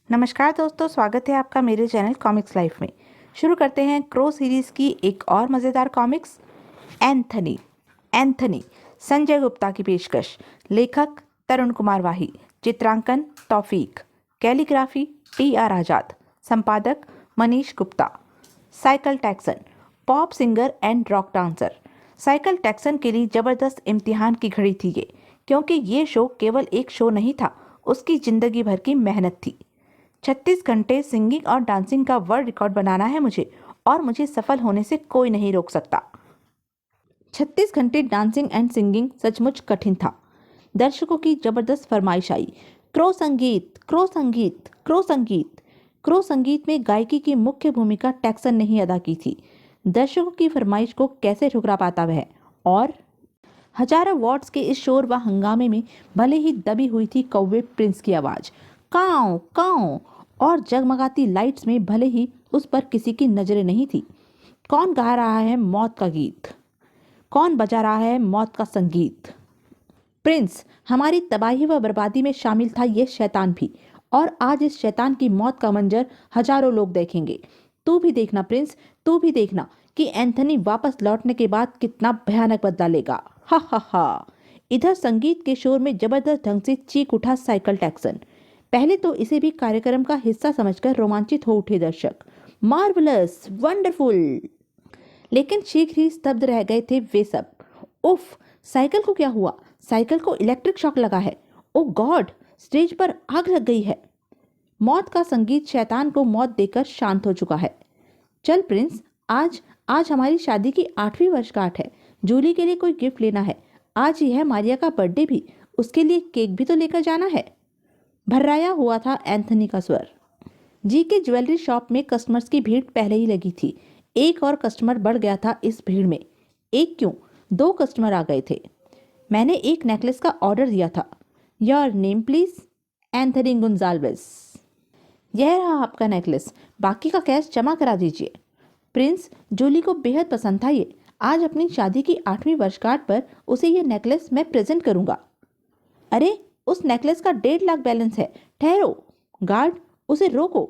नमस्कार दोस्तों, स्वागत है आपका मेरे चैनल कॉमिक्स लाइफ में। शुरू करते हैं क्रो सीरीज की एक और मज़ेदार comics, Anthony. Anthony Sanjay Gupta की पेशकश। लेखक तरुण कुमार वाही, चित्रांकन तौफीक, कैलीग्राफी TR आज़ाद, संपादक Manish Gupta. Cycle taxon, pop singer and rock dancer. Cycle taxon के लिए ज़बरदस्त इम्तिहान की घड़ी थी ये, क्योंकि ये शो केवल एक शो नहीं था, उसकी ज़िंदगी भर की मेहनत थी। 36 घंटे सिंगिंग और डांसिंग का वर्ल्ड रिकॉर्ड बनाना है मुझे, और मुझे सफल होने से कोई नहीं रोक सकता। 36 घंटे डांसिंग एंड सिंगिंग सचमुच कठिन था। दर्शकों की जबरदस्त फरमाइश आई, क्रो संगीत, क्रो संगीत, क्रो संगीत। क्रो संगीत में गायकी की मुख्य भूमिका टैक्सन ने ही अदा की थी। दर्शकों की फरमाइश को कैसे ठुकरा पाता वह। और हजारों वॉट्स के इस शोर व हंगामे में भले ही दबी हुई थी कौवे प्रिंस की आवाज, काऊ काऊ, और जगमगाती लाइट्स में भले ही उस पर किसी की नजरें नहीं थी। कौन गा रहा है मौत का गीत, कौन बजा रहा है मौत का संगीत। प्रिंस, हमारी तबाही व बर्बादी में शामिल था ये शैतान भी, और आज इस शैतान की मौत का मंजर हजारों लोग देखेंगे। तू भी देखना प्रिंस, तू भी देखना कि एंथनी वापस लौटने के बाद कितना भयानक बदला लेगा। हा हा हा। इधर संगीत के शोर में जबरदस्त ढंग से चीख उठा साइकिल टैक्सन। पहले तो इसे भी कार्यक्रम का हिस्सा समझकर रोमांचित हो उठे दर्शक। Marvellous, wonderful. लेकिन शीघ्र ही स्तब्ध रह गए थे वे सब। उफ, साइकिल को क्या हुआ? साइकिल को इलेक्ट्रिक शॉक लगा है। ओ गॉड, स्टेज पर आग लग गई है। मौत का संगीत शैतान को मौत देकर शांत हो चुका है। चल प्रिंस, आज आज हमारी शादी की 8वीं वर्षगांठ है। जूली के लिए कोई गिफ्ट लेना है। आज ही है मारिया का बर्थडे भी, उसके लिए केक भी तो लेकर जाना है। भर्राया हुआ था एंथनी का स्वर। जी के ज्वेलरी शॉप में कस्टमर्स की भीड़ पहले ही लगी थी। एक और कस्टमर बढ़ गया था इस भीड़ में। एक क्यों, 2 कस्टमर आ गए थे। मैंने एक नेकलेस का ऑर्डर दिया था। Your name please? एंथनी गुंजाल्वेस। यह रहा आपका नेकलेस, बाकी का कैश जमा करा दीजिए। प्रिंस, जूली को बेहद पसंद था ये। आज अपनी शादी की 8वीं वर्षगांठ पर उसे ये नेकलेस मैं प्रेजेंट करूंगा। अरे, उस नेकलेस का 1.5 लाख बैलेंस है। ठहरो गार्ड, उसे रोको।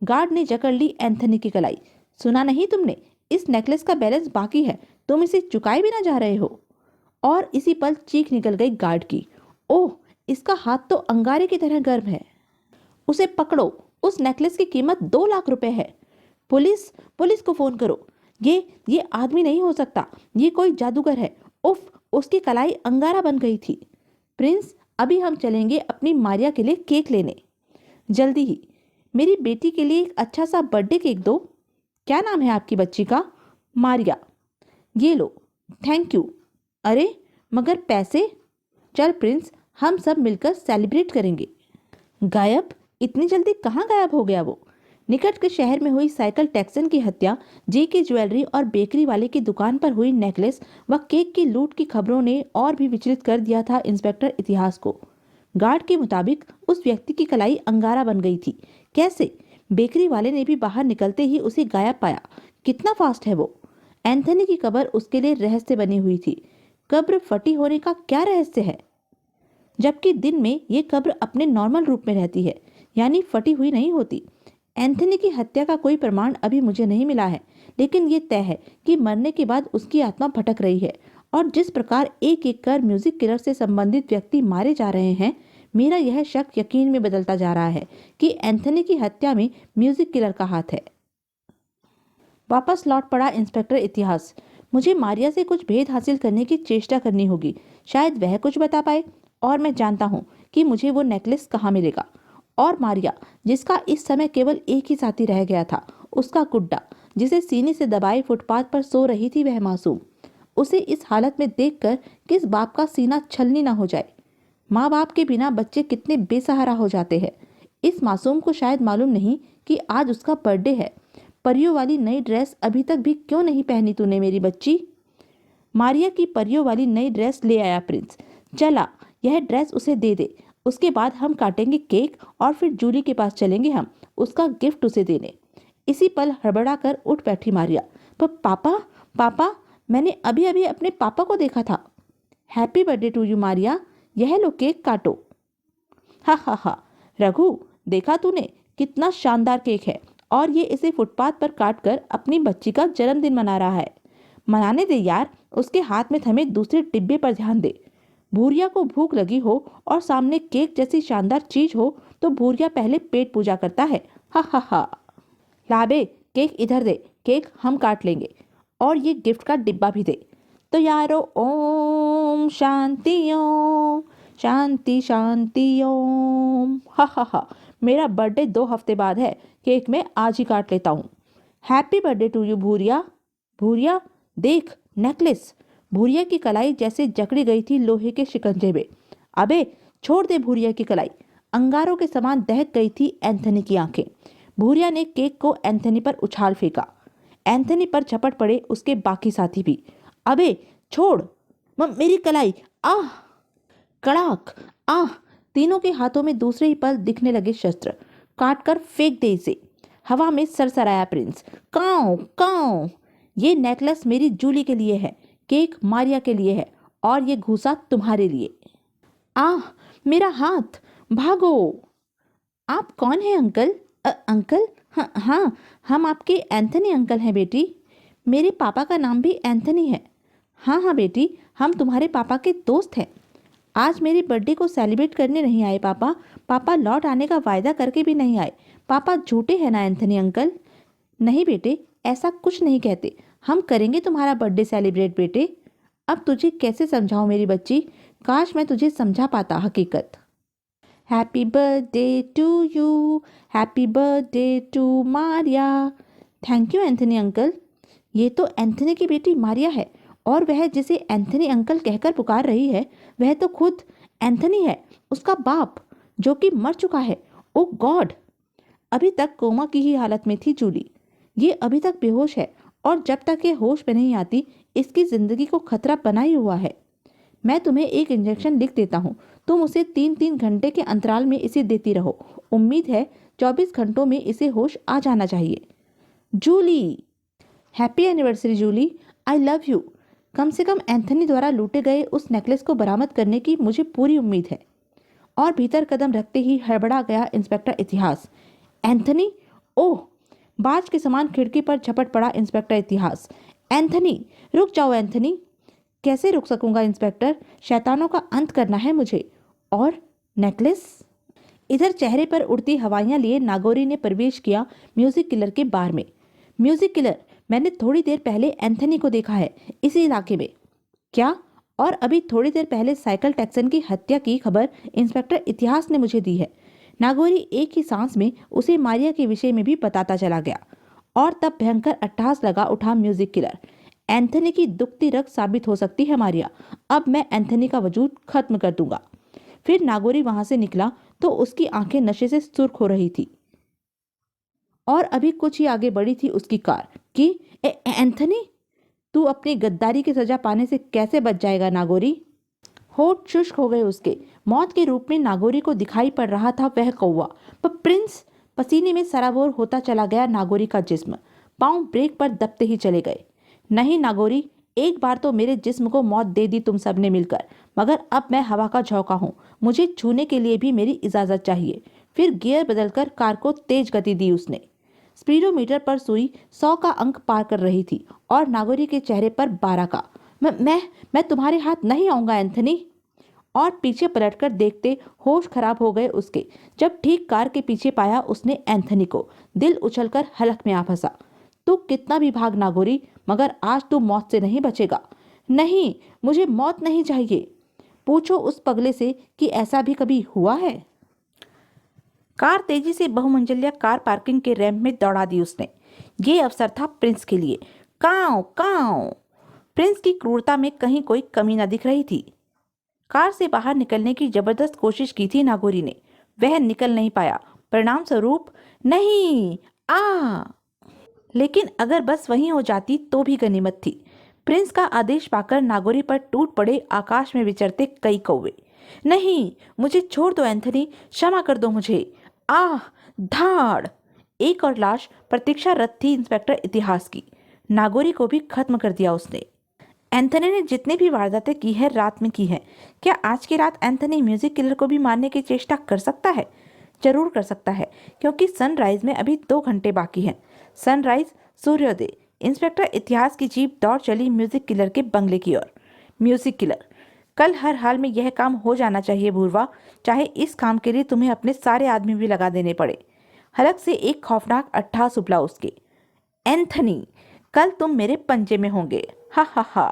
गार्ड ने जकड़ ली एंथनी की कलाई। सुना नहीं तुमने? इस नेकलेस का बैलेंस बाकी है, तुम इसे चुकाए भी ना जा रहे हो। और इसी पल चीख निकल गई गार्ड की। ओह, इसका हाथ तो अंगारे की तरह गर्म है। उसे पकड़ो, उस नेकलेस की कीमत 2 लाख रुपए है। पुलिस, पुलिस को फोन करो। ये आदमी नहीं हो सकता, ये कोई जादूगर है। उफ, उसकी कलाई अंगारा बन गई थी। प्रिंस, अभी हम चलेंगे अपनी मारिया के लिए केक लेने। जल्दी ही। मेरी बेटी के लिए एक अच्छा सा बर्थडे केक दो। क्या नाम है आपकी बच्ची का? मारिया। ये लो। Thank you. अरे, मगर पैसे? चल प्रिंस, हम सब मिलकर सेलिब्रेट करेंगे। गायब? इतनी जल्दी कहाँ गायब हो गया वो? निकट के शहर में हुई साइकिल टैक्सन की हत्या, जे के ज्वेलरी और बेकरी वाले की दुकान पर हुई नेकलेस व केक की लूट की खबरों ने और भी विचलित कर दिया था इंस्पेक्टर इतिहास को। गार्ड के मुताबिक उस व्यक्ति की कलाई अंगारा बन गई थी। कैसे? बेकरी वाले ने भी बाहर निकलते ही उसे गायब पाया। कितना फास्ट है वो। एंथनी की कब्र उसके लिए रहस्य बनी हुई थी। कब्र फटी होने का क्या रहस्य है? जबकि दिन में ये कब्र अपने नॉर्मल रूप में रहती है, यानी फटी हुई नहीं होती। एंथनी की हत्या का कोई प्रमाण अभी मुझे नहीं मिला है, लेकिन ये तय है कि मरने के बाद उसकी आत्मा भटक रही है। और जिस प्रकार एक एक कर म्यूजिक किलर से संबंधित व्यक्ति मारे जा रहे हैं, मेरा यह शक यकीन में बदलता जा रहा है कि एंथनी की हत्या में म्यूजिक किलर का हाथ है। वापस लौट पड़ा इंस्पेक्टर इतिहास। मुझे मारिया से कुछ भेद हासिल करने की चेष्टा करनी होगी। शायद वह कुछ बता पाए, और मैं जानता हूँ कि मुझे वो नेकलेस कहाँ मिलेगा। और मारिया, जिसका इस समय केवल एक ही साथी रह गया था, उसका गुड्डा, जिसे सीने से दबाए फुटपाथ पर सो रही थी वह मासूम। उसे इस हालत में देखकर किस बाप का सीना छलनी ना हो जाए। माँ बाप के बिना बच्चे कितने बेसहारा हो जाते हैं। इस मासूम को शायद मालूम नहीं कि आज उसका बर्थडे है। परियों वाली नई ड्रेस अभी तक भी क्यों नहीं पहनी तूने मेरी बच्ची? मारिया की परियों वाली नई ड्रेस ले आया प्रिंस। चला, यह ड्रेस उसे दे दे। उसके बाद हम काटेंगे केक और फिर जूली के पास चलेंगे हम उसका गिफ्ट उसे देने। इसी पल हड़बड़ा कर उठ बैठी मारिया। पापा, पापा, मैंने अभी अभी अपने पापा को देखा था। Happy birthday to you Maria, यह लो केक काटो। हा हा हा। रघु, देखा तूने कितना शानदार केक है, और ये इसे फुटपाथ पर काट कर अपनी बच्ची का जन्मदिन मना रहा है। मनाने दे यार, उसके हाथ में थमे दूसरे डिब्बे पर ध्यान दे। भूरिया को भूख लगी हो और सामने केक जैसी शानदार चीज हो तो भूरिया पहले पेट पूजा करता है। हा हा हा। लाबे, केक इधर दे, केक हम काट लेंगे, और ये गिफ्ट का डिब्बा भी दे। तो यारो, ओम शांति ओम, शांति शांति ओम। हा हा हा। मेरा बर्थडे 2 हफ्ते बाद है, केक मैं आज ही काट लेता हूँ। Happy birthday to you Bhuriya. Bhuriya देख, नेकलेस। भूरिया की कलाई जैसे जकड़ी गई थी लोहे के शिकंजे में। अबे छोड़ दे भूरिया की कलाई। अंगारों के समान दहक गई थी एंथनी की आंखें। भूरिया ने केक को एंथनी पर उछाल फेंका। एंथनी पर झपट पड़े उसके बाकी साथी भी। अबे छोड़, मेरी कलाई। आह! कड़ाक! आह! तीनों के हाथों में दूसरे ही पल दिखने लगे शस्त्र। काट कर फेंक दे इसे। हवा में सरसराया प्रिंस। काऊ काऊ। ये नेकलेस मेरी जूली के लिए है, केक मारिया के लिए है, और ये घूसा तुम्हारे लिए। आह! मेरा हाथ! भागो! आप कौन हैं अंकल? अंकल? हाँ हाँ, हम आपके एंथनी अंकल हैं बेटी। मेरे पापा का नाम भी एंथनी है। हाँ हाँ बेटी, हम तुम्हारे पापा के दोस्त हैं। आज मेरे बर्थडे को सेलिब्रेट करने नहीं आए पापा। पापा लौट आने का वायदा करके भी नहीं आए। पापा झूठे हैं ना एंथनी अंकल? नहीं बेटे, ऐसा कुछ नहीं कहते। हम करेंगे तुम्हारा बर्थडे सेलिब्रेट बेटे। अब तुझे कैसे समझाऊं मेरी बच्ची? काश मैं तुझे समझा पाता हकीकत। Happy birthday to you, happy birthday to Maria. Thank you Anthony uncle. ये तो एंथनी की बेटी मारिया है, और वह जिसे एंथनी अंकल कहकर पुकार रही है वह तो खुद एंथनी है, उसका बाप, जो कि मर चुका है। ओ गॉड! अभी तक कोमा की ही हालत में थी जूली। ये अभी तक बेहोश है, और जब तक ये होश में नहीं आती इसकी जिंदगी को खतरा बना ही हुआ है। मैं तुम्हें एक इंजेक्शन लिख देता हूँ, तुम उसे 3-3 घंटे के अंतराल में इसे देती रहो। उम्मीद है 24 घंटों में इसे होश आ जाना चाहिए। Julie! Happy anniversary Julie, I love you. कम से कम एंथनी द्वारा लूटे गए उस नेकलेस को बरामद करने की मुझे पूरी उम्मीद है। और भीतर कदम रखते ही हड़बड़ा गया इंस्पेक्टर इतिहास। एंथनी! ओह! बाज के समान खिड़की पर झपट पड़ा इंस्पेक्टर इतिहास। एंथनी! रुक जाओ एंथनी। कैसे रुक सकूंगा इंस्पेक्टर? शैतानों का अंत करना है मुझे। और नेकलेस? इधर चेहरे पर उड़ती हवाइयां लिए नागौरी ने प्रवेश किया म्यूजिक किलर के बार में। म्यूजिक किलर, मैंने थोड़ी देर पहले एंथनी को देखा है इसी इलाके में। क्या? और अभी थोड़ी देर पहले साइकिल टैक्सन की हत्या की खबर इंस्पेक्टर इतिहास ने मुझे दी है। नागौरी एक ही सांस में उसे मारिया के विषय में भी बताता चला गया। और तब भयंकर अट्टहास लगा उठा म्यूजिक किलर। एंथनी की दुखती रग साबित हो सकती है मारिया। अब मैं एंथनी का वजूद खत्म कर दूंगा। फिर नागौरी वहां से निकला तो उसकी आंखें नशे से सुर्ख हो रही थी, और अभी कुछ ही आगे बढ़ी थी उसकी कार कि एंथनी, तू अपनी गद्दारी की सजा पाने से कैसे बच जाएगा नागौरी? होठ शुष्क हो गए उसके। मौत के रूप में नागौरी को दिखाई पड़ रहा था वह कौवा, पर प्रिंस। पसीने में सराबोर होता चला गया नागौरी का जिस्म। पांव ब्रेक पर दबते ही चले गए। नहीं नागौरी, एक बार तो मेरे जिस्म को मौत दे दी तुम सबने मिलकर, मगर अब मैं हवा का झोंका हूँ। मुझे छूने के लिए भी मेरी इजाजत चाहिए। फिर गियर बदलकर कार को तेज गति दी उसने। स्पीडोमीटर पर सुई 100 का अंक पार कर रही थी, और नागौरी के चेहरे पर 12 का। मैं तुम्हारे हाथ नहीं आऊंगा एंथनी। और पीछे पलटकर देखते होश खराब हो गए उसके, जब ठीक कार के पीछे पाया उसने एंथनी को। दिल उछलकर हलक में आ फंसा। तू कितना भी भाग नागौरी, मगर आज तू मौत से नहीं बचेगा। नहीं, मुझे मौत नहीं चाहिए। पूछो उस पगले से कि ऐसा भी कभी हुआ है। कार तेजी से बहुमंजिला कार पार्किंग के रैंप में दौड़ा दी उसने। ये अवसर था प्रिंस के लिए। काऊ काऊ। प्रिंस की क्रूरता में कहीं कोई कमी न दिख रही थी। कार से बाहर निकलने की जबरदस्त कोशिश की थी नागौरी ने। वह निकल नहीं पाया। परिणाम स्वरूप नहीं आ। लेकिन अगर बस वहीं हो जाती तो भी गनीमत थी। प्रिंस का आदेश पाकर नागौरी पर टूट पड़े आकाश में विचरते कई कौवे। नहीं, मुझे छोड़ दो एंथनी, क्षमा कर दो मुझे। आह! धाड़! एक और लाश प्रतीक्षारत थी इंस्पेक्टर इतिहास की। नागौरी को भी खत्म कर दिया उसने। एंथनी ने जितनी भी वारदातें की है रात में की है। क्या आज की रात एंथनी म्यूजिक किलर को भी मारने की चेष्टा कर सकता है? जरूर कर सकता है, क्योंकि सनराइज में अभी 2 घंटे बाकी हैं। सनराइज, सूर्योदय। इंस्पेक्टर इतिहास की जीप दौड़ चली म्यूजिक किलर के बंगले की ओर। म्यूजिक किलर, कल हर हाल में यह काम हो जाना चाहिए भूरवा, चाहे इस काम के लिए तुम्हें अपने सारे आदमी भी लगा देने पड़े। हलक से एक खौफनाक अट्टहास उबला उसके। एंथनी, कल तुम मेरे पंजे में होंगे, हा हा हा।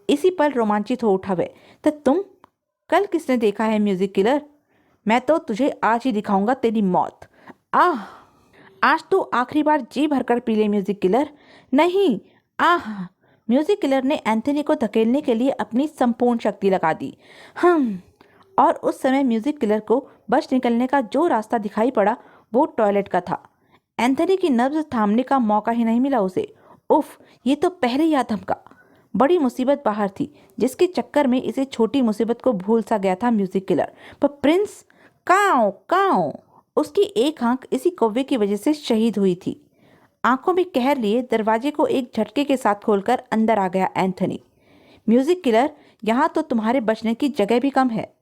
इसी पल रोमांचित हो उठा वह। तो तुम, कल किसने देखा है म्यूजिक किलर? मैं तो तुझे आज ही दिखाऊंगा तेरी मौत। आह, आज तो आखिरी बार जी भरकर पी ले म्यूजिक किलर। नहीं, आह। म्यूजिक किलर ने एंथनी को धकेलने के लिए अपनी संपूर्ण शक्ति लगा दी। और उस समय म्यूजिक किलर को बच निकलने का जो रास्ता दिखाई पड़ा वो टॉयलेट का था। एंथनी की नब्ज थामने का मौका ही नहीं मिला उसे। उफ, ये तो पहले ही धमका। बड़ी मुसीबत बाहर थी, जिसके चक्कर में इसे छोटी मुसीबत को भूल सा गया था म्यूजिक किलर। पर प्रिंस, काओ काओ, उसकी एक आंख इसी कौवे की वजह से शहीद हुई थी। आंखों में कहर लिए दरवाजे को एक झटके के साथ खोलकर अंदर आ गया एंथनी। म्यूजिक किलर, यहाँ तो तुम्हारे बचने की जगह भी कम है।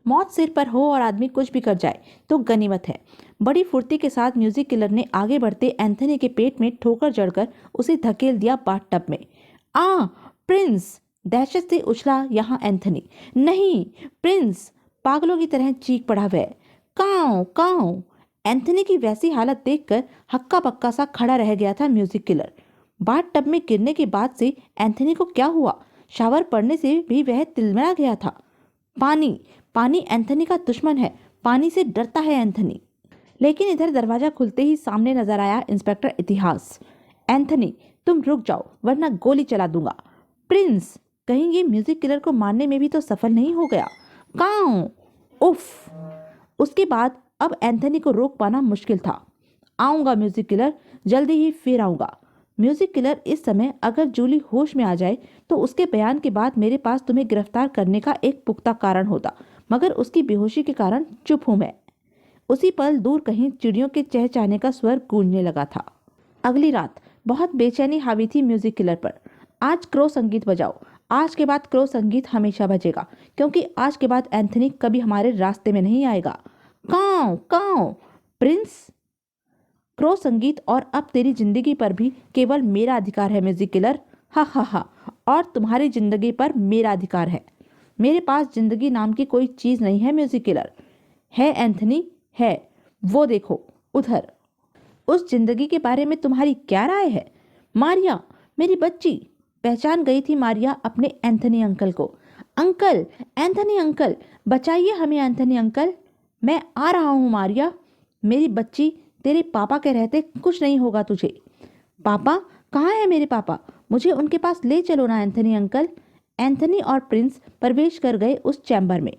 मौत सिर पर हो और आदमी कुछ भी कर जाए तो गनीमत है। बड़ी फुर्ती के साथ म्यूजिक किलर ने आगे बढ़ते एंथनी के पेट में ठोकर जड़कर उसे धकेल दिया बाथटब में। प्रिंस, दहशत से उछला यहाँ एंथनी। नहीं प्रिंस, पागलों की तरह चीख पड़ा वह। काओ काओ। एंथनी की वैसी हालत देखकर हक्का बक्का सा खड़ा रह गया था म्यूजिक किलर। बाथटब में गिरने के बाद से एंथनी को क्या हुआ? शावर पड़ने से भी वह तिलमिला गया था। पानी, पानी एंथनी का दुश्मन है, पानी से डरता है एंथनी। लेकिन इधर दरवाजा खुलते ही सामने नजर आया इंस्पेक्टर इतिहास। एंथनी, तुम रुक जाओ वरना गोली चला दूंगा। प्रिंस, कहीं ये म्यूजिक किलर को मारने में भी तो सफल नहीं हो गया। काऊ। उफ। उसके बाद अब एंथनी को रोक पाना मुश्किल था। आऊंगा म्यूजिक किलर, जल्दी ही फिर आऊंगा। म्यूजिक किलर, इस समय अगर जूली होश में आ जाए तो उसके बयान के बाद मेरे पास तुम्हें गिरफ्तार करने का एक पुख्ता कारण होता, मगर उसकी बेहोशी के कारण चुप हूं मैं। उसी पल दूर कहीं चिड़ियों के चहचहाने का स्वर गूंजने लगा था। अगली रात बहुत बेचैनी हावी थी म्यूजिक किलर पर। आज क्रो संगीत बजाओ, आज के बाद क्रो संगीत हमेशा बजेगा, क्योंकि आज के बाद एंथनी कभी हमारे रास्ते में नहीं आएगा। काऊ काऊ। प्रिंस, क्रो संगीत और अब तेरी जिंदगी पर भी केवल मेरा अधिकार है म्यूजिक किलर, हा हा हा। और तुम्हारी जिंदगी पर मेरा अधिकार है। मेरे पास जिंदगी नाम की कोई चीज नहीं है म्यूजिक किलर। है एंथनी, है। वो देखो उधर। उस जिंदगी के बारे में तुम्हारी क्या राय है? मारिया, मेरी बच्ची। पहचान गई थी मारिया अपने एंथनी अंकल को। अंकल, एंथनी अंकल, बचाइए हमें एंथनी अंकल। मैं आ रहा हूँ मारिया। मेरी बच्ची, तेरे पापा के रहते कुछ नहीं होगा तुझे। पापा, कहाँ है मेरे पापा? मुझे उनके पास ले चलो ना एंथनी अंकल। एंथनी और प्रिंस प्रवेश कर गए उस चैम्बर में।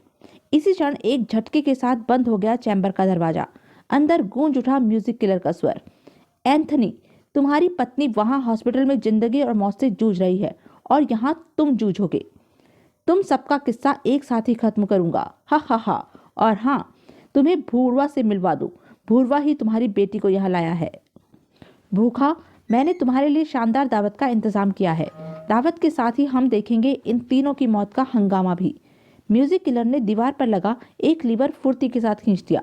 इसी क्षण एक झटके के साथ बंद हो गया चैम्बर का दरवाजा। अंदर गूंज उठा म्यूजिक किलर का स्वर। एंथनी, तुम्हारी पत्नी वहां हॉस्पिटल में जिंदगी और मौत से जूझ रही है और यहाँ तुम जूझोगे। तुम सबका किस्सा एक साथ ही खत्म करूंगा, हा हा हा। और हाँ, तुम्हें भूरवा से मिलवा दूं। भूरवा ही तुम्हारी बेटी को यहाँ लाया है। भूखा, मैंने तुम्हारे लिए शानदार दावत का इंतजाम किया है। दावत के साथ ही हम देखेंगे इन तीनों की मौत का हंगामा भी। म्यूजिक किलर ने दीवार पर लगा एक लीवर फुर्ती के साथ खींच दिया।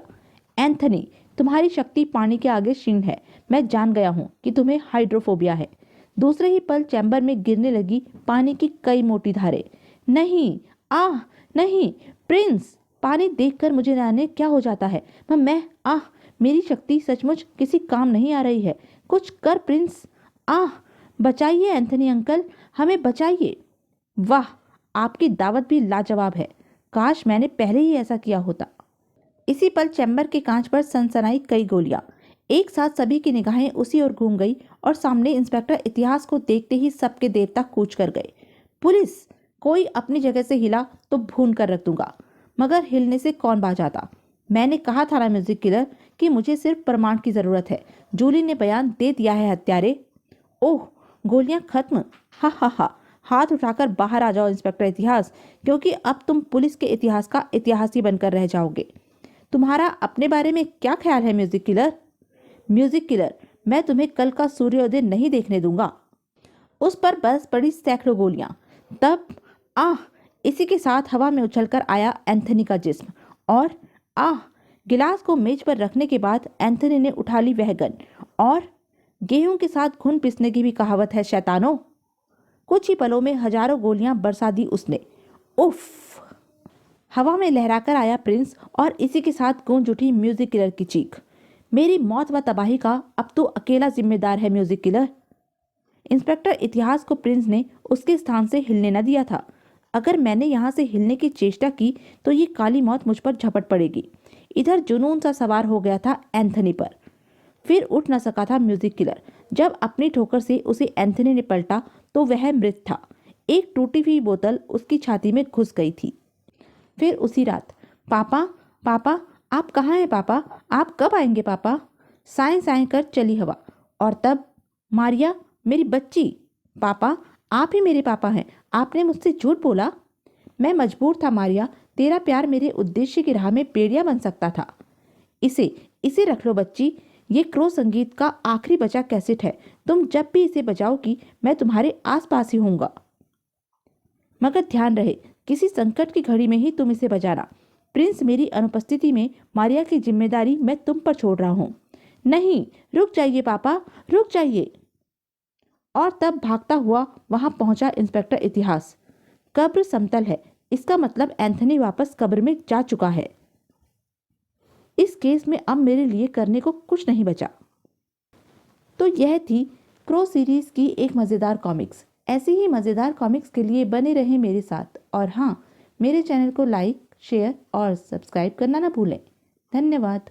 एंथनी, तुम्हारी शक्ति पानी के आगे क्षीण है। मैं जान गया हूँ कि तुम्हें हाइड्रोफोबिया है। दूसरे ही पल चैम्बर में गिरने लगी पानी की कई मोटी धारें। नहीं, आह नहीं। प्रिंस, पानी देखकर मुझे जाने क्या हो जाता है। आह, मेरी शक्ति सचमुच किसी काम नहीं आ रही है। कुछ कर प्रिंस। आह, बचाइए एंथनी अंकल, हमें बचाइए। वाह, आपकी दावत भी लाजवाब है। काश मैंने पहले ही ऐसा किया होता। इसी पल चैम्बर के कांच पर सनसनाई कई गोलियां। एक साथ सभी की निगाहें उसी ओर घूम गई और सामने इंस्पेक्टर इतिहास को देखते ही सबके देवता कूच कर गए। पुलिस, कोई अपनी जगह से हिला तो भून कर रख दूंगा। मगर हिलने से कौन बाज आता? मैंने कहा था ना म्यूजिक किलर कि मुझे सिर्फ प्रमाण की जरूरत है। जूली ने बयान दे दिया है हत्यारे। ओह, गोलियां खत्म, हा हा हा। हाथ उठाकर बाहर आ जाओ इंस्पेक्टर इतिहास, क्योंकि अब तुम पुलिस के इतिहास का इतिहास ही बनकर रह जाओगे। तुम्हारा अपने बारे में क्या ख्याल है म्यूजिक किलर? म्यूजिक किलर, मैं तुम्हें कल का सूर्योदय नहीं देखने दूंगा। उस पर बस पड़ी सैकड़ों गोलियां। तब इसी के साथ हवा में उछलकर आया एंथनी का जिस्म और गिलास को मेज पर रखने के बाद एंथनी ने उठा ली वह गन। और गेहूं के साथ खून पीसने की भी कहावत है शैतानों। कुछ ही पलों में हजारों गोलियां बरसा दी उसने। उफ! हवा में लहराकर आया प्रिंस और इसी के साथ गूंज उठी म्यूजिक किलर की चीख। मेरी मौत व तबाही का अब तो अकेला जिम्मेदार है म्यूजिक किलर। इंस्पेक्टर इतिहास को प्रिंस ने उसके स्थान से हिलने न दिया था। अगर मैंने यहाँ से हिलने की चेष्टा की तो ये काली मौत मुझ पर झपट पड़ेगी। इधर जुनून सा सवार हो गया था एंथनी पर। फिर उठ न सका था म्यूजिक किलर। जब अपनी ठोकर से उसे एंथनी ने पलटा तो वह मृत था। एक टूटी हुई बोतल उसकी छाती में घुस गई थी। फिर उसी रात, पापा पापा आप कहाँ हैं पापा? आप कब आएंगे पापा? साएं साएं कर चली हवा। और तब, मारिया मेरी बच्ची। पापा आप ही मेरे पापा हैं। आपने मुझसे झूठ बोला। मैं मजबूर था मारिया। तेरा प्यार मेरे उद्देश्य की राह में पेड़िया बन सकता था। इसे इसे रख लो बच्ची। ये क्रो संगीत का आखिरी बचा कैसेट है। तुम जब भी इसे बजाओगी मैं तुम्हारे आसपास ही होऊंगा। मगर ध्यान रहे, किसी संकट की घड़ी में ही तुम इसे बजाना। प्रिंस मेरी अनुपस्थिति में मारिया की जिम्मेदारी मैं तुम पर छोड़ रहा हूं। नहीं, रुक जाइए पापा, रुक जाइए। और तब भागता हुआ वहां पहुंचा इंस्पेक्टर इतिहास। कब्र समतल है, इसका मतलब एंथनी वापस कब्र में जा चुका है। इस केस में अब मेरे लिए करने को कुछ नहीं बचा। तो यह थी क्रो सीरीज की एक मज़ेदार कॉमिक्स। ऐसी ही मज़ेदार कॉमिक्स के लिए बने रहें मेरे साथ। और हाँ, मेरे चैनल को लाइक, शेयर और सब्सक्राइब करना ना भूलें। धन्यवाद।